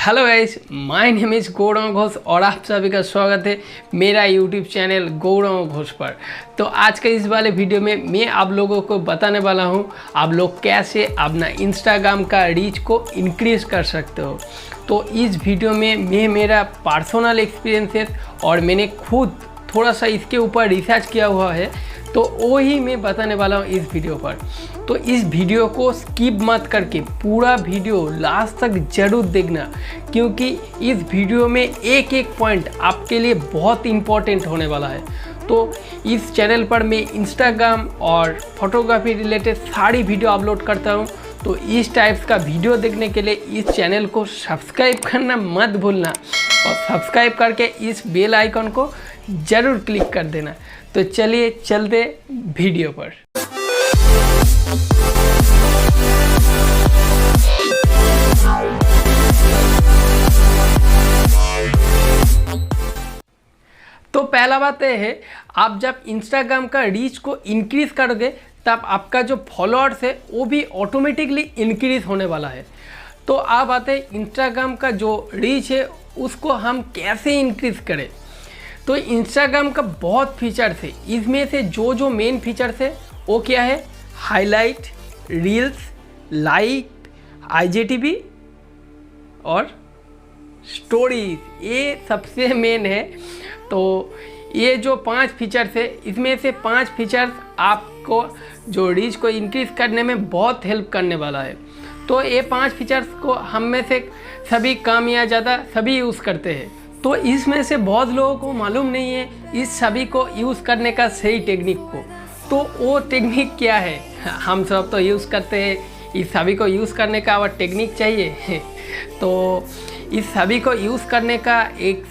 Hello guys, my name is Gaurang Ghosh और आप सभी का स्वागत है मेरा यूट्यूब चैनल गौरंग घोष पर। तो आज के इस वाले वीडियो में मैं आप लोगों को बताने वाला हूं आप लोग कैसे अपना इंस्टाग्राम का रीच को इंक्रीज़ कर सकते हो। तो इस वीडियो में मैं मेरा पर्सनल एक्सपीरियंसेस और मैंने खुद थोड़ा सा इसके ऊपर रिसर्च किया हुआ है, तो वही मैं बताने वाला हूँ इस वीडियो पर। तो इस वीडियो को स्किप मत करके पूरा वीडियो लास्ट तक ज़रूर देखना, क्योंकि इस वीडियो में एक एक पॉइंट आपके लिए बहुत इम्पोर्टेंट होने वाला है। तो इस चैनल पर मैं इंस्टाग्राम और फोटोग्राफी रिलेटेड सारी वीडियो अपलोड करता हूँ। तो इस टाइप्स का वीडियो देखने के लिए इस चैनल को सब्सक्राइब करना मत भूलना और सब्सक्राइब करके इस बेल आइकन को ज़रूर क्लिक कर देना। तो चलिए चलते वीडियो पर। तो पहला बात यह है, आप जब इंस्टाग्राम का रीच को इंक्रीज़ करोगे तब आपका जो फॉलोअर्स है वो भी ऑटोमेटिकली इंक्रीज़ होने वाला है। तो आप आते हैं इंस्टाग्राम का जो रीच है उसको हम कैसे इंक्रीज़ करें। तो इंस्टाग्राम का बहुत फीचर्स है, इसमें से जो मेन फीचर्स है वो क्या है, हाईलाइट, रील्स, लाइक, IGTV और स्टोरीज, ये सबसे मेन है। तो ये जो 5 फीचर्स है, इसमें से 5 फीचर्स आपको जो रीच को इंक्रीज़ करने में बहुत हेल्प करने वाला है। तो ये 5 फीचर्स को हम में से सभी कम या ज़्यादा सभी यूज़ करते हैं। तो इसमें से बहुत लोगों को मालूम नहीं है इस सभी को यूज़ करने का सही टेक्निक को। तो वो टेक्निक क्या है, हम सब तो यूज़ करते हैं, इस सभी को यूज़ करने का और टेक्निक चाहिए। तो इस सभी को यूज़ करने का एक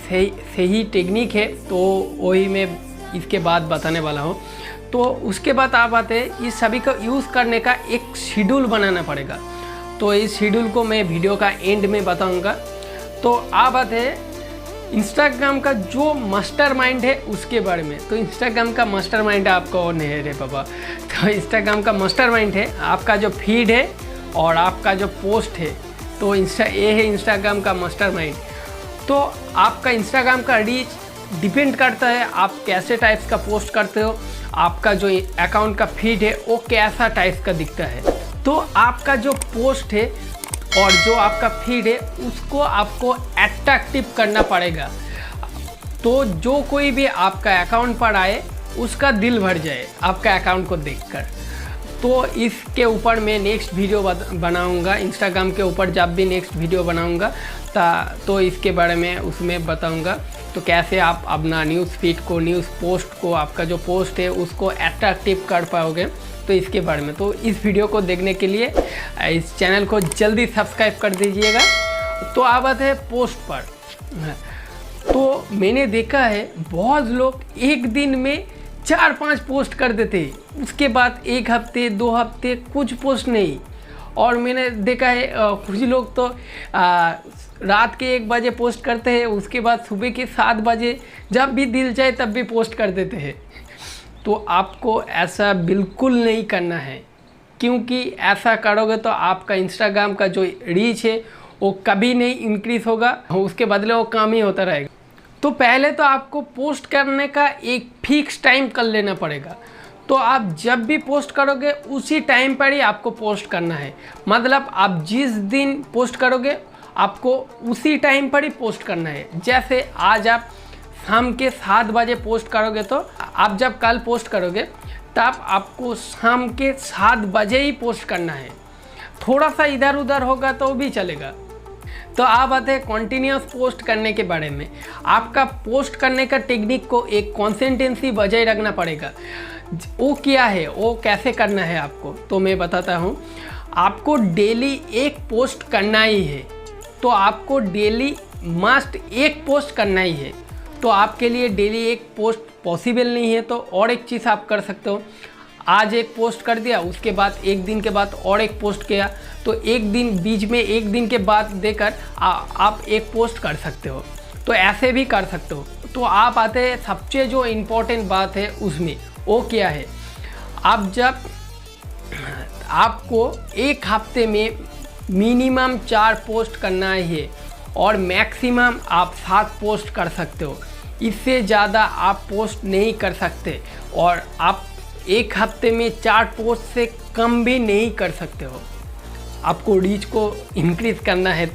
सही टेक्निक है, तो वही मैं इसके बाद बताने वाला हूँ। तो उसके बाद आप आते हैं, इस सभी को यूज़ करने का एक शेड्यूल बनाना पड़ेगा। तो इस शेड्यूल को मैं वीडियो का एंड में बताऊँगा। तो आप आते हैं इंस्टाग्राम का जो मास्टरमाइंड है उसके बारे में। तो इंस्टाग्राम का मास्टरमाइंड आपको कौन है रे बाबा? तो इंस्टाग्राम का मास्टरमाइंड है आपका जो फीड है और आपका जो पोस्ट है। तो ये है इंस्टाग्राम का मास्टरमाइंड। तो आपका इंस्टाग्राम का रीच डिपेंड करता है आप कैसे टाइप्स का पोस्ट करते हो, आपका जो अकाउंट का फीड है वो कैसा टाइप्स का दिखता है। तो आपका जो पोस्ट है और जो आपका फीड है उसको आपको अट्रैक्टिव करना पड़ेगा, तो जो कोई भी आपका अकाउंट पर आए उसका दिल भर जाए आपका अकाउंट को देखकर। तो इसके ऊपर मैं नेक्स्ट वीडियो बनाऊंगा, इंस्टाग्राम के ऊपर जब भी नेक्स्ट वीडियो बनाऊंगा तो इसके बारे में उसमें बताऊंगा। तो कैसे आप अपना न्यूज़ फीड को, न्यूज़ पोस्ट को, आपका जो पोस्ट है उसको अट्रैक्टिव कर पाओगे, तो इसके बारे में। तो इस वीडियो को देखने के लिए इस चैनल को जल्दी सब्सक्राइब कर दीजिएगा। तो आप आते हैं पोस्ट पर। तो मैंने देखा है बहुत लोग एक दिन में 4-5 पोस्ट कर देते हैं, उसके बाद 1 हफ्ते 2 हफ्ते कुछ पोस्ट नहीं। और मैंने देखा है कुछ लोग तो रात के 1 बजे पोस्ट करते हैं, उसके बाद सुबह के 7 बजे जब भी दिल चाहे तब भी पोस्ट कर देते हैं। तो आपको ऐसा बिल्कुल नहीं करना है, क्योंकि ऐसा करोगे तो आपका इंस्टाग्राम का जो रीच है वो कभी नहीं इंक्रीज़ होगा, उसके बदले वो कम ही होता रहेगा। तो पहले तो आपको पोस्ट करने का एक फिक्स टाइम कर लेना पड़ेगा। तो आप जब भी पोस्ट करोगे उसी टाइम पर ही आपको पोस्ट करना है, मतलब आप जिस दिन पोस्ट करोगे आपको उसी टाइम पर ही पोस्ट करना है। जैसे आज आप शाम के 7 बजे पोस्ट करोगे, तो आप जब कल पोस्ट करोगे तब आपको शाम के 7 बजे ही पोस्ट करना है। थोड़ा सा इधर उधर होगा तो भी चलेगा। तो आप आते हैं कॉन्टिन्यूस पोस्ट करने के बारे में। आपका पोस्ट करने का टेक्निक को एक कंसिस्टेंसी बजाय रखना पड़ेगा। वो क्या है, वो कैसे करना है आपको, तो मैं बताता हूँ। आपको डेली एक पोस्ट करना ही है, तो आपको डेली मस्ट एक पोस्ट करना ही है। तो आपके लिए डेली एक पोस्ट पॉसिबल नहीं है, तो और एक चीज़ आप कर सकते हो। आज एक पोस्ट कर दिया, उसके बाद 1 दिन के बाद और एक पोस्ट किया, तो 1 दिन बीच में 1 दिन के बाद देकर आप एक पोस्ट कर सकते हो। तो ऐसे भी कर सकते हो। तो आप आते हैं सबसे जो इम्पोर्टेंट बात है उसमें, वो क्या है, आप जब आपको 1 हफ्ते में मिनिमम 4 पोस्ट करना है और मैक्सिमम आप 7 पोस्ट कर सकते हो। इससे ज़्यादा आप पोस्ट नहीं कर सकते और आप एक हफ्ते में 4 पोस्ट से कम भी नहीं कर सकते हो, आपको रीच को इंक्रीज़ करना है।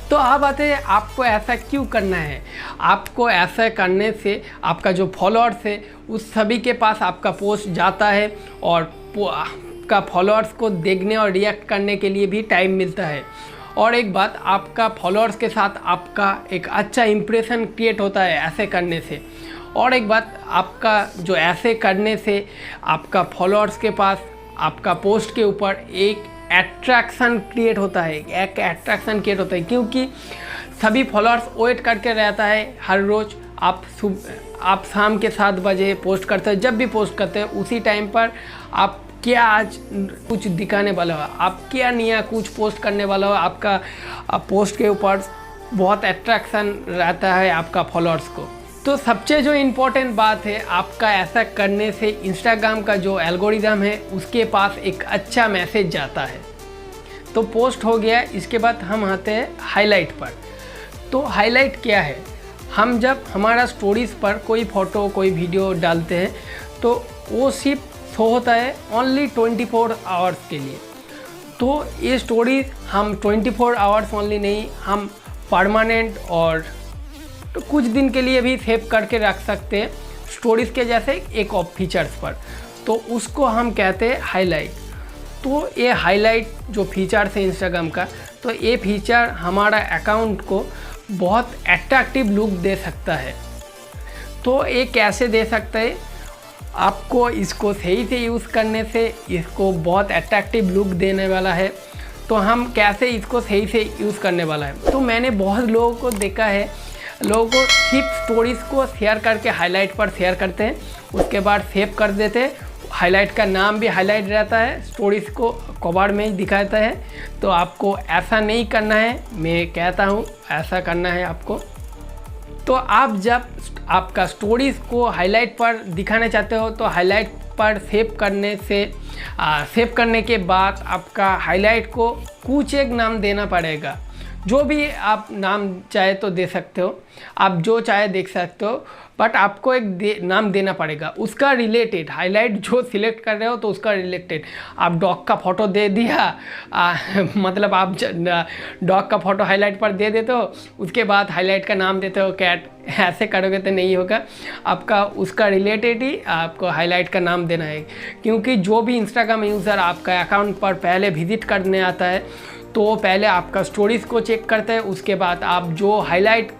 तो अब आते हैं आपको ऐसा क्यों करना है। आपको ऐसा करने से आपका जो फॉलोअर्स है उस सभी के पास आपका पोस्ट जाता है और आपका फॉलोअर्स को देखने और रिएक्ट करने के लिए भी टाइम मिलता है। और एक बात, आपका फॉलोअर्स के साथ आपका एक अच्छा इंप्रेशन क्रिएट होता है ऐसे करने से। और एक बात, आपका जो ऐसे करने से आपका फॉलोअर्स के पास आपका पोस्ट के ऊपर एक अट्रैक्शन क्रिएट होता है, एक अट्रैक्शन क्रिएट होता है, क्योंकि सभी फॉलोअर्स वेट करके रहता है हर रोज़। आप शाम के 7 बजे पोस्ट करते हैं, जब भी पोस्ट करते हैं उसी टाइम पर आप क्या आज कुछ दिखाने वाला हो, आप क्या नया कुछ पोस्ट करने वाला हो, आपका पोस्ट के ऊपर बहुत अट्रैक्शन रहता है आपका फॉलोअर्स को। तो सबसे जो इम्पोर्टेंट बात है, आपका ऐसा करने से इंस्टाग्राम का जो एल्गोरिदम है उसके पास एक अच्छा मैसेज जाता है। तो पोस्ट हो गया, इसके बाद हम आते हैं हाईलाइट पर। तो हाईलाइट क्या है, हम जब हमारा स्टोरीज़ पर कोई फ़ोटो कोई वीडियो डालते हैं तो वो सिर्फ शो होता है ओनली 24 आवर्स के लिए। तो ये स्टोरीज हम 24 आवर्स ओनली नहीं, हम परमानेंट और तो कुछ दिन के लिए भी सेव करके रख सकते हैं स्टोरीज़ के जैसे एक ऑफ फीचर्स पर। तो उसको हम कहते हैं हाईलाइट। तो ये हाईलाइट जो फीचर्स है इंस्टाग्राम का, तो ये फीचर हमारा अकाउंट को बहुत अट्रैक्टिव लुक दे सकता है। तो ये कैसे दे सकता है, आपको इसको सही से यूज़ करने से इसको बहुत अट्रैक्टिव लुक देने वाला है। तो हम कैसे इसको सही से यूज़ करने वाला है, तो मैंने बहुत लोगों को देखा है, लोगों को सिर्फ स्टोरीज़ को शेयर करके हाईलाइट पर शेयर करते हैं, उसके बाद सेव कर देते हैं। हाईलाइट का नाम भी हाईलाइट रहता है, स्टोरीज़ को कवर में ही दिखाता है। तो आपको ऐसा नहीं करना है, मैं कहता हूँ ऐसा करना है आपको। तो आप जब आपका स्टोरीज़ को हाईलाइट पर दिखाना चाहते हो तो हाईलाइट पर सेव करने के बाद आपका हाईलाइट को कुछ एक नाम देना पड़ेगा। जो भी आप नाम चाहे तो दे सकते हो, आप जो चाहे देख सकते हो, बट आपको एक नाम देना पड़ेगा उसका रिलेटेड। हाईलाइट जो सिलेक्ट कर रहे हो तो उसका रिलेटेड। आप डॉग का फ़ोटो दे दिया, मतलब आप डॉग का फ़ोटो हाईलाइट पर दे देते हो, उसके बाद हाईलाइट का नाम देते हो कैट, ऐसे करोगे तो नहीं होगा। आपका उसका रिलेटेड ही आपको हाईलाइट का नाम देना है, क्योंकि जो भी इंस्टाग्राम यूज़र आपका अकाउंट पर पहले विजिट करने आता है तो पहले आपका स्टोरीज़ को चेक करते हैं, उसके बाद आप जो हाईलाइट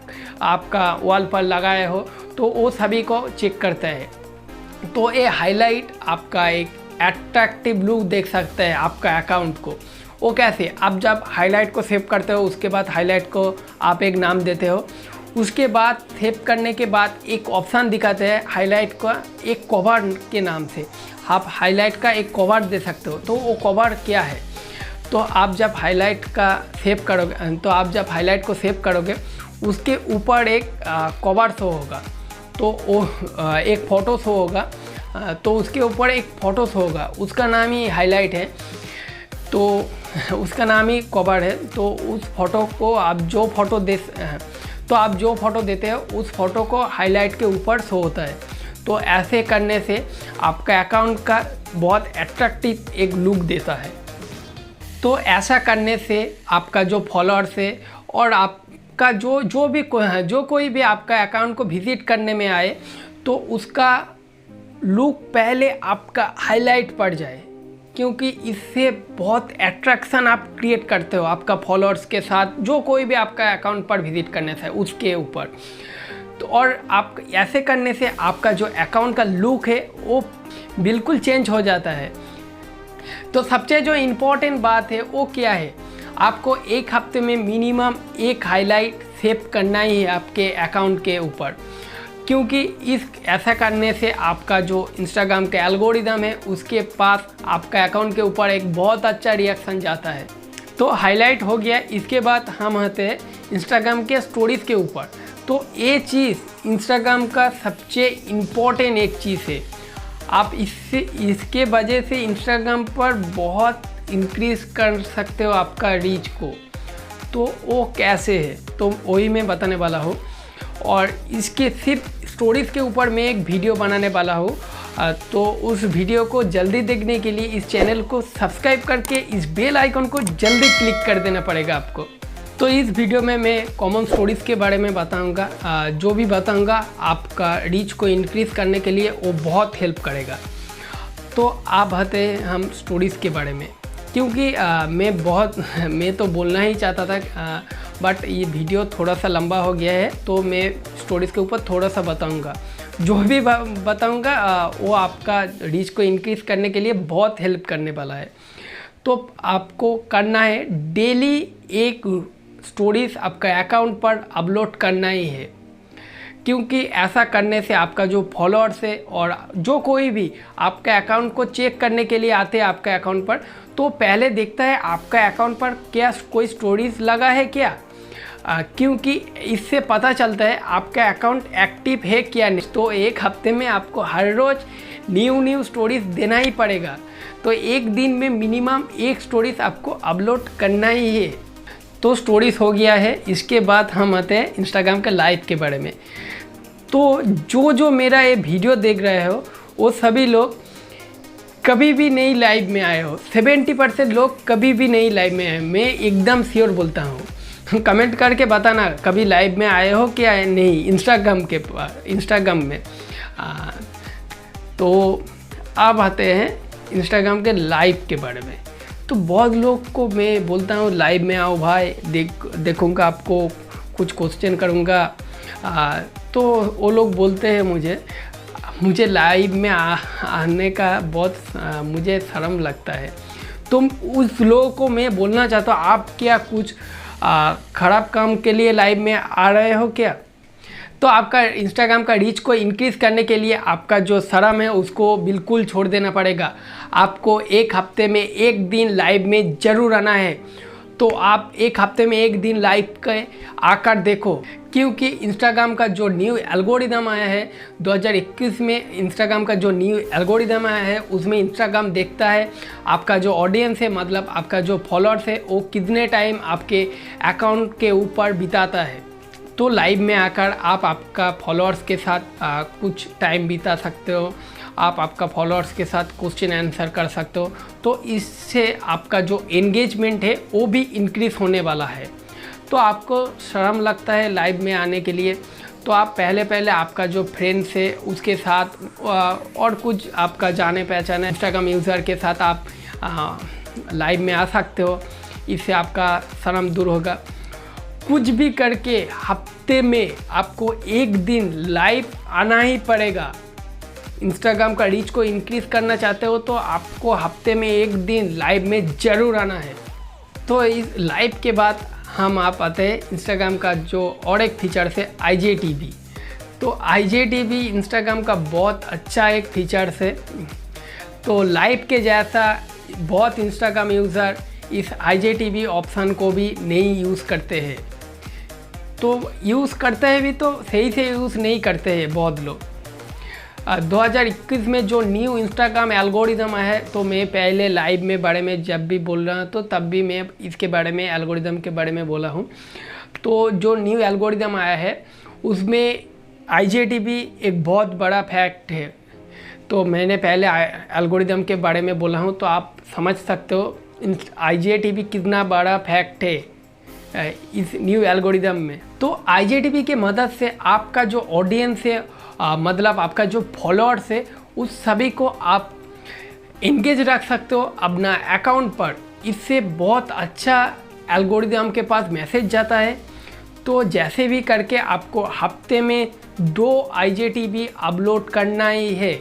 आपका वॉल पर लगाए हो तो वो सभी को चेक करते हैं। तो ये हाईलाइट आपका एक अट्रैक्टिव लुक देख सकते हैं आपका अकाउंट को। वो कैसे, आप जब हाईलाइट को सेव करते हो उसके बाद हाईलाइट को आप एक नाम देते हो, उसके बाद सेव करने के बाद एक ऑप्शन दिखाते हैं हाईलाइट का एक कवर के नाम से। आप हाईलाइट का एक कवर दे सकते हो। तो वो कवर क्या है, तो आप जब हाईलाइट को सेव करोगे उसके ऊपर एक कवर शो होगा, तो वो एक फ़ोटो शो होगा, तो उसके ऊपर एक फ़ोटो शो होगा, उसका नाम ही हाईलाइट है, तो उसका नाम ही कवर है। तो उस फोटो को आप जो फ़ोटो देते हो उस फ़ोटो को हाईलाइट के ऊपर शो होता है। तो ऐसे करने से आपका अकाउंट का बहुत अट्रैक्टिव एक लुक देता है। तो ऐसा करने से आपका जो फॉलोअर्स है और आपका जो कोई भी आपका अकाउंट को विजिट करने में आए तो उसका लुक पहले आपका हाईलाइट पड़ जाए, क्योंकि इससे बहुत अट्रैक्शन आप क्रिएट करते हो आपका फॉलोअर्स के साथ, जो कोई भी आपका अकाउंट पर विजिट करने से उसके ऊपर। तो और आप ऐसे करने से आपका जो अकाउंट का लुक है वो बिल्कुल चेंज हो जाता है। तो सबसे जो इम्पोर्टेंट बात है वो क्या है, आपको एक हफ्ते में मिनिमम एक हाईलाइट सेव करना ही है आपके अकाउंट के ऊपर, क्योंकि ऐसा करने से आपका जो इंस्टाग्राम का एल्गोरिदम है उसके पास आपका अकाउंट के ऊपर एक बहुत अच्छा रिएक्शन जाता है। तो हाईलाइट हो गया, इसके बाद हम आते हैं इंस्टाग्राम के स्टोरीज़ के ऊपर। तो ये चीज़ इंस्टाग्राम का सबसे इम्पोर्टेंट एक चीज़ है। आप इसके वजह से इंस्टाग्राम पर बहुत इंक्रीज़ कर सकते हो आपका रीच को। तो वो कैसे है तो वही मैं बताने वाला हूँ। और इसके सिर्फ स्टोरीज़ के ऊपर मैं एक वीडियो बनाने वाला हूँ। तो उस वीडियो को जल्दी देखने के लिए इस चैनल को सब्सक्राइब करके इस बेल आइकन को जल्दी क्लिक कर देना पड़ेगा आपको। तो इस वीडियो में मैं कॉमन स्टोरीज़ के बारे में बताऊंगा। जो भी बताऊंगा आपका रीच को इंक्रीज़ करने के लिए वो बहुत हेल्प करेगा। तो आप आते हैं हम स्टोरीज़ के बारे में, क्योंकि मैं तो बोलना ही चाहता था, बट ये वीडियो थोड़ा सा लंबा हो गया है, तो मैं स्टोरीज़ के ऊपर थोड़ा सा बताऊंगा। जो भी बताऊंगा वो आपका रीच को इंक्रीज़ करने के लिए बहुत हेल्प करने वाला है। तो आपको करना है डेली एक स्टोरीज़ आपका अकाउंट पर अपलोड करना ही है, क्योंकि ऐसा करने से आपका जो फॉलोअर्स है और जो कोई भी आपका अकाउंट को चेक करने के लिए आते हैं आपका अकाउंट पर, तो पहले देखता है आपका अकाउंट पर क्या कोई स्टोरीज़ लगा है क्या, क्योंकि इससे पता चलता है आपका अकाउंट एक्टिव है क्या नहीं। तो एक हफ्ते में आपको हर रोज़ न्यू स्टोरीज़ देना ही पड़ेगा। तो एक दिन में मिनिमम एक स्टोरीज़ आपको अपलोड करना ही है। तो स्टोरीज़ हो गया है। इसके बाद हम आते हैं इंस्टाग्राम के लाइव के बारे में। तो जो मेरा ये वीडियो देख रहे हो वो सभी लोग कभी भी नहीं लाइव में आए हो। 70% लोग कभी भी नहीं लाइव में आए, मैं एकदम श्योर बोलता हूँ। कमेंट करके बताना कभी लाइव में आए हो क्या नहीं इंस्टाग्राम में। तो अब आते हैं इंस्टाग्राम के लाइव के बारे में। तो बहुत लोग को मैं बोलता हूँ लाइव में आओ भाई, देखूँगा आपको, कुछ क्वेश्चन करूँगा। तो वो लोग बोलते हैं मुझे लाइव में आने का बहुत मुझे शर्म लगता है। तो उस लोगों को मैं बोलना चाहता हूँ, आप क्या कुछ ख़राब काम के लिए लाइव में आ रहे हो क्या? तो आपका इंस्टाग्राम का रीच को इंक्रीज़ करने के लिए आपका जो शर्म है उसको बिल्कुल छोड़ देना पड़ेगा। आपको एक हफ्ते में एक दिन लाइव में ज़रूर आना है। तो आप एक हफ्ते में एक दिन लाइव के आकर देखो, क्योंकि इंस्टाग्राम का जो न्यू एल्गोरिदम आया है 2021 में, इंस्टाग्राम का जो न्यू एल्गोरिदम आया है उसमें इंस्टाग्राम देखता है आपका जो ऑडियंस है, मतलब आपका जो फॉलोअर्स है, वो कितने टाइम आपके अकाउंट के ऊपर बिताता है। तो लाइव में आकर आप आपका फॉलोअर्स के साथ कुछ टाइम बिता सकते हो, आप आपका फॉलोअर्स के साथ क्वेश्चन आंसर कर सकते हो। तो इससे आपका जो एंगेजमेंट है वो भी इंक्रीज़ होने वाला है। तो आपको शर्म लगता है लाइव में आने के लिए, तो आप पहले आपका जो फ्रेंड्स है उसके साथ और कुछ आपका जाने पहचाने इंस्टाग्राम यूज़र के साथ आप लाइव में आ सकते हो। इससे आपका शर्म दूर होगा। कुछ भी करके हफ्ते में आपको एक दिन लाइव आना ही पड़ेगा। इंस्टाग्राम का रीच को इंक्रीज़ करना चाहते हो तो आपको हफ्ते में एक दिन लाइव में ज़रूर आना है। तो इस लाइव के बाद हम आप आते हैं इंस्टाग्राम का जो और एक फीचर्स है IGTV। तो IGTV इंस्टाग्राम का बहुत अच्छा एक फीचर्स है। तो लाइव के जैसा बहुत इंस्टाग्राम यूज़र इस IGTV ऑप्शन को भी नहीं यूज़ करते हैं। तो यूज़ करते हैं भी तो सही से यूज़ नहीं करते हैं बहुत लोग। 2021 में जो न्यू इंस्टाग्राम एल्गोरिदम आया है, तो मैं पहले लाइव में बारे में जब भी बोल रहा तो तब भी मैं इसके बारे में एल्गोरिदम के बारे में बोला हूँ। तो जो न्यू एल्गोरिदम आया है उसमें IGTV एक बहुत बड़ा फैक्ट है। तो मैंने पहले एल्गोरिदम के बारे में बोला हूँ, तो आप समझ सकते हो IGTV कितना बड़ा फैक्ट है इस न्यू एल्गोरिदम में। तो IGTV के मदद से आपका जो ऑडियंस है, मतलब आपका जो फॉलोअर्स है, उस सभी को आप एंगेज रख सकते हो अपना अकाउंट पर। इससे बहुत अच्छा एल्गोरिदम के पास मैसेज जाता है। तो जैसे भी करके आपको हफ्ते में 2 IGTV अपलोड करना ही है।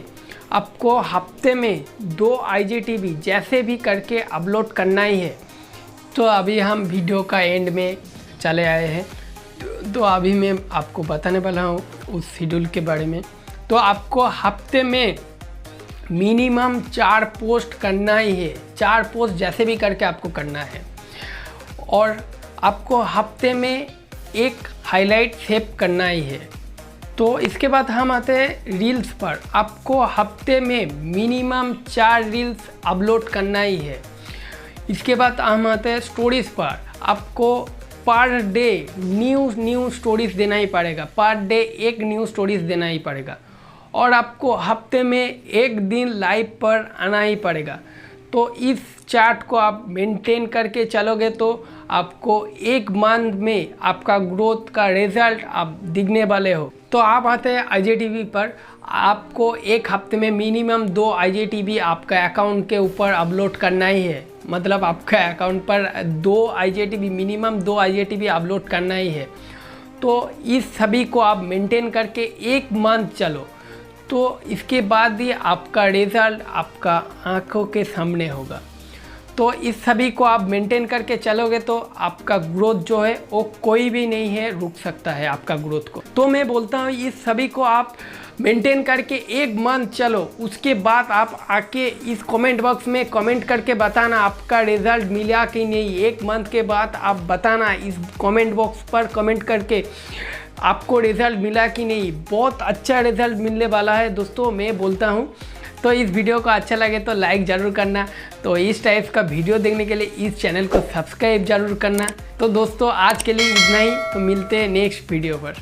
आपको हफ्ते में 2 IGTV जैसे भी करके अपलोड करना ही है। तो अभी हम वीडियो का एंड में चले आए हैं। तो अभी मैं आपको बताने वाला हूँ उस शेड्यूल के बारे में। तो आपको हफ्ते में मिनिमम 4 पोस्ट करना ही है। 4 पोस्ट जैसे भी करके आपको करना है। और आपको हफ्ते में एक हाईलाइट सेव करना ही है। तो इसके बाद हम आते हैं रील्स पर। आपको हफ्ते में मिनिमम 4 रील्स अपलोड करना ही है। इसके बाद हम आते हैं स्टोरीज़ पर। आपको पर डे न्यू स्टोरीज देना ही पड़ेगा, पर डे एक न्यू स्टोरीज देना ही पड़ेगा, और आपको हफ्ते में एक दिन लाइव पर आना ही पड़ेगा। तो इस चार्ट को आप मेंटेन करके चलोगे तो आपको एक मंथ में आपका ग्रोथ का रिजल्ट आप दिखने वाले हो। तो आप आते हैं IGTV पर, आपको एक हफ्ते में मिनिमम 2 IGTV आपका अकाउंट के ऊपर अपलोड करना ही है। मतलब आपका अकाउंट पर 2 IGTV मिनिमम 2 IGTV अपलोड करना ही है। तो इस सभी को आप मेंटेन करके एक मंथ चलो, तो इसके बाद ही आपका रिजल्ट आपका आंखों के सामने होगा। तो इस सभी को आप मेंटेन करके चलोगे तो आपका ग्रोथ जो है वो कोई भी नहीं है रुक सकता है आपका ग्रोथ को। तो मैं बोलता हूँ इस सभी को आप मेंटेन करके एक मंथ चलो, उसके बाद आप आके इस कमेंट बॉक्स में कमेंट करके बताना आपका रिजल्ट मिला कि नहीं। एक मंथ के बाद आप बताना इस कमेंट बॉक्स पर कमेंट करके आपको रिज़ल्ट मिला कि नहीं। बहुत अच्छा रिज़ल्ट मिलने वाला है दोस्तों, मैं बोलता हूँ। तो इस वीडियो को अच्छा लगे तो लाइक ज़रूर करना। तो इस टाइप का वीडियो देखने के लिए इस चैनल को सब्सक्राइब ज़रूर करना। तो दोस्तों आज के लिए इतना ही, तो मिलते हैं नेक्स्ट वीडियो पर।